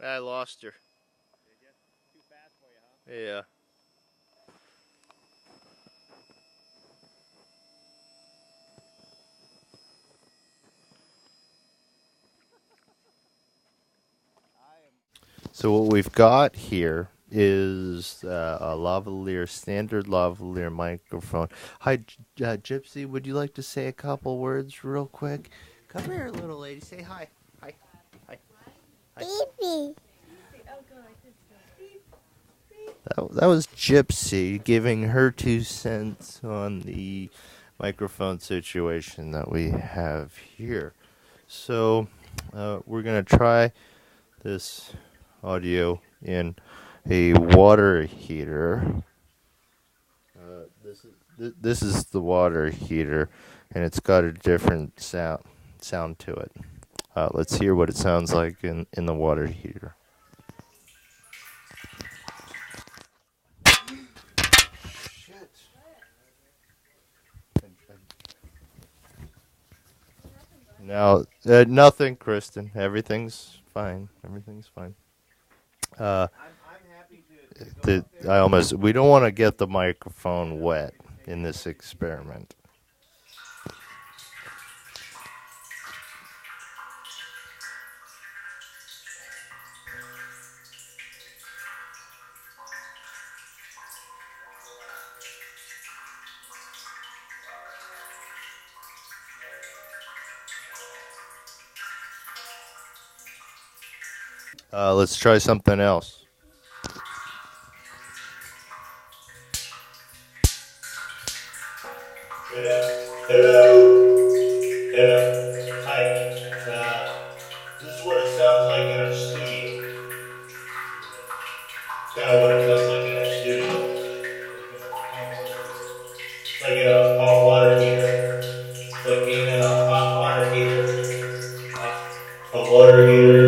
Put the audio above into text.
I lost her. Too fast for you, huh? Yeah. So what we've got here is a lavalier, standard lavalier microphone. Hi, Gypsy. Would you like to say a couple words real quick? Come here, little lady. Say hi. Hi. Hi. Baby. That was Gypsy giving her 2 cents on the microphone situation that we have here. So we're going to try this audio in a water heater. This is the water heater, and it's got a different sound to it. Let's hear what it sounds like in the water heater. Shit. Now, nothing, Kristen. Everything's fine. Everything's fine. I'm happy to go out there. We don't want to get the microphone wet in this experiment. Let's try something else. Hello. Hi. This is what it sounds like in our studio. It's kind of what it sounds like in our studio. It's like in a hot water heater. It's like being in a hot water heater. A water heater